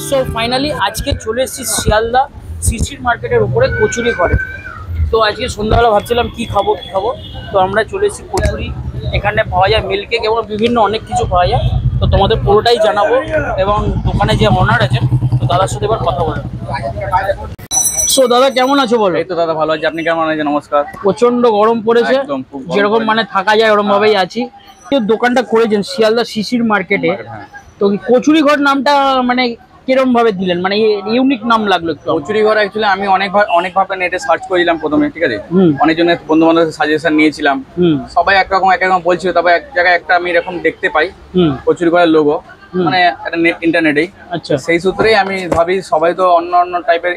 So finally আজকে চলে এসেছি শিয়ালদা সিসির মার্কেটের উপরে কচুরি ঘরে। তো আজকে সন্ধ্যাবেলা ভাবছিলাম কি খাবো। তো আমরা চলে এসেছি কচুরি। এখানে পাওয়া যায় মিল্ক কেক এবং বিভিন্ন অনেক কিছু পাওয়া যায়। তো তোমাদের পুরোটাই জানাবো এবং দোকানে যে ওনার আছেন তো দাদার সাথে এবার কথা বলবো। সো দাদা কেমন আছো বলো? এই তো দাদা ভালো আছি, আপনি কেমন আছেন? নমস্কার। প্রচন্ড গরম পড়েছে, যেরকম মানে থাকা যায় ওরকম ভাবেই আছি। দোকানটা করেছেন শিয়ালদা সিসির মার্কেটে। তো কচুরি ঘর নামটা মানে কিরকম ভাবে দিলেন, মানে ইউনিক নাম লাগলো একটু? কচুরি ঘর অ্যাকচুয়ালি আমি অনেক ভাবে নেটে সার্চ করেছিলাম প্রথমে, ঠিক আছে। অনেকজনের বন্ধু বান্ধবের সাজেশন নিয়েছিলাম, সবাই একরকম বলছিল। তবে এক জায়গায় একটা আমি এরকম দেখতে পাই কচুরি ঘরের লোগো, মানে একটা ইন্টারনেটেই। আচ্ছা, সেই সূত্রেই আমি ভাবি সবাই তো অন্য অন্য টাইপের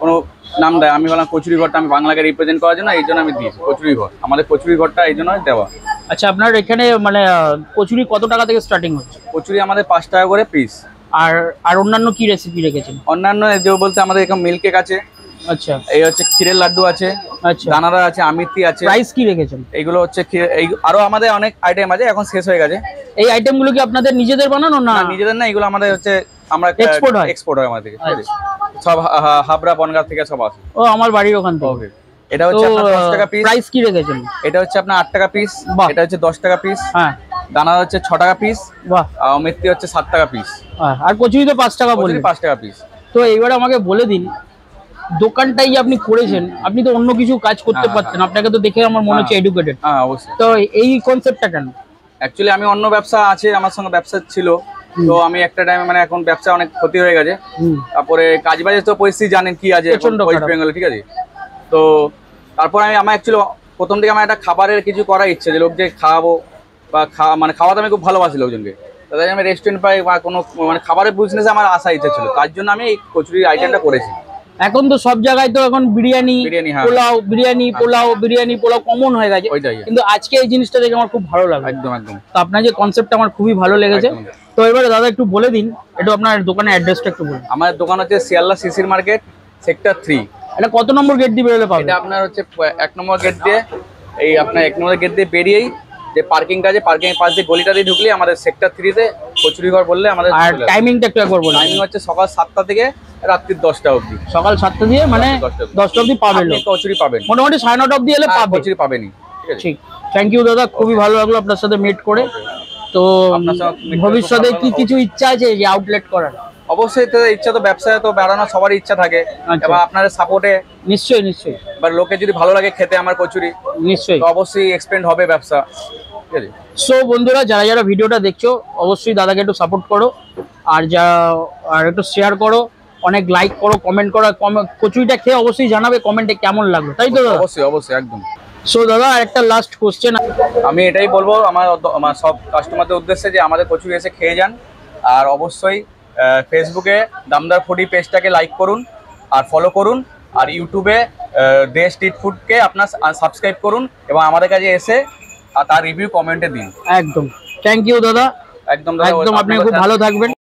কোনো নাম দেয়, আমি বললাম কচুরি ঘরটা আমি বাংলাকে রিপ্রেজেন্ট করার জন্য এই জন্য আমি দিয়েছি কচুরি ঘর। আমাদের কচুরি ঘরটা এই জন্য দেওয়া। আচ্ছা, আপনার এখানে মানে কচুরি কত টাকা থেকে স্টার্টিং হচ্ছে? কচুরি আমাদের 5 টাকা করে পিস। আর অন্যান্য কি রেসিপি রেখেছেন? অন্যান্য যে বলতে আমাদের এখানে মিল্ক কেক আছে। আচ্ছা, এই হচ্ছে ক্ষীরের লাড্ডু আছে। আচ্ছা, দানাদার আছে, আমিত্তি আছে। প্রাইস কি রেখেছেন? এগুলো হচ্ছে আরো আমাদের অনেক আইটেম আছে, এখন শেষ হয়ে গেছে। এই আইটেমগুলো কি আপনাদের নিজেদের বানানো? না নিজেদের না, এগুলো আমাদের হচ্ছে আমরা এক্সপোর্ট হয় আমাদের থেকে। সব হাবড়া বনগাঁ থেকে সব আসে। ও, আমার বাড়ির ওখান থেকে। এটা হচ্ছে আপনার 10 টাকা পিস। প্রাইস কি রেখেছেন? এটা হচ্ছে আপনার 8 টাকা পিস। এটা হচ্ছে 10 টাকা পিস। হ্যাঁ, দানা হচ্ছে 6 টাকা পিস। বাহ। আর অমিত্তি হচ্ছে 7 টাকা পিস। আর কচুরি তো 5 টাকা বললেন। 5 টাকা পিস। তো এইবার আমাকে বলে দিন, দোকানটাই আপনি করেছেন, আপনি তো অন্য কিছু কাজ করতে পারতেন। আপনাকে তো দেখে আমার মনে হচ্ছে এডুকেটেড। হ্যাঁ, অবশ্যই। তো এই কনসেপ্টটা কেন? অ্যাকচুয়ালি আমি অন্য ব্যবসা আছে, আমার সঙ্গে ব্যবসা ছিল। তো আমি একটা টাইমে মানে এখন ব্যবসা অনেক ক্ষতি হয়ে গেছে। তারপরে কাজ বাজে তো পরিস্থিতি জানেন কি আছে ওয়েস্ট বেঙ্গলে, ঠিক আছে। তো তারপর আমার অ্যাকচুয়ালি প্রথম থেকে আমার একটা খাবারের কিছু করার ইচ্ছে, যে লোককে খাওয়াবো বা মানে খাওয়াতে আমি খুব ভালোবাসি লোকজনকে। তাই আমি রেস্টুরেন্ট পাই বা কোনো মানে খাবারের বিজনেসে আমার আশা ইচ্ছা ছিল, তার জন্য আমি এই কচুরির আইটেমটা করেছি। এখন তো সব জায়গায় তো এখন বিরিয়ানি পোলাও বিরিয়ানি পোলাও কমন হয়ে গেছে, কিন্তু আজকে এই জিনিসটা দেখে আমার খুব ভালো লাগে। একদম। তো আপনার যে কনসেপ্টটা আমার খুবই ভালো লেগেছে। তো এবারে দাদা একটু বলে দিন, একটু আপনার দোকানের অ্যাড্রেসটা একটু বলুন। আমার দোকান হচ্ছে শিয়ালদা সিসির মার্কেট, সেক্টর 3। এটা কত নম্বর গেট দিয়ে বেরোলে পাবেন? এটা আপনার হচ্ছে 1 নম্বর গেট দিয়ে, এই আপনার 1 নম্বর গেট দিয়ে বেরিয়েই যে পার্কিংটা আছে, পার্কিং এর পাশ দিয়ে গলিটা দিয়ে ঢুকলে আমাদের সেক্টর 3 তে কচুরি ঘর বললে আমাদের। আর টাইমিংটা একটু একবার বলুন। টাইমিং হচ্ছে সকাল 7টা থেকে রাত্রি 10টা অবধি। সকাল 7টা দিয়ে মানে 10টা অবধি পাবেন, কচুরি পাবেন। মোটামুটি 9:30 অবধি এলে কচুরি পাবেনই। ঠিক, থ্যাংক ইউ দাদা, খুবই ভালো লাগলো আপনার সাথে মিট করে। তো ভবিষ্যতে কি কিছু ইচ্ছা আছে যে আউটলেট করার? অবশ্যই, তো ইচ্ছা তো ব্যবসায় তো বাড়ানো সবারই ইচ্ছা থাকে, এবং আপনাদের সাপোর্টে নিশ্চয়ই এবার লোকে যদি ভালো লাগে খেতে আমার কচুরি, নিশ্চয়ই অবশ্যই এক্সপেন্ড হবে ব্যবসা, ঠিক আছে। সো বন্ধুরা, যারা ভিডিওটা দেখছো অবশ্যই দাদাকে একটু সাপোর্ট করো, আর একটু শেয়ার করো, অনেক লাইক করো, কমেন্ট করো। কচুরিটা খেয়ে অবশ্যই জানাবে কমেন্টে কেমন লাগলো, তাই তো? অবশ্যই একদম। সো দাদা, একটা লাস্ট কোশ্চেন আমি এটাই বলবো আমার সব কাস্টমারদের উদ্দেশ্যে, যে আমাদের কচুরি এসে খেয়ে যান। আর অবশ্যই ফেসবুকে দামদার ফুডি পেজটাকে লাইক করুন আর ফলো করুন, আর ইউটিউবে দে স্ট্রিট ফুডকে আপনার সাবস্ক্রাইব করুন, এবং আমাদের কাছে এসে তার রিভিউ কমেন্টে দিন। একদম, থ্যাংক ইউ দাদা। একদম, আপনি খুব ভালো থাকবেন।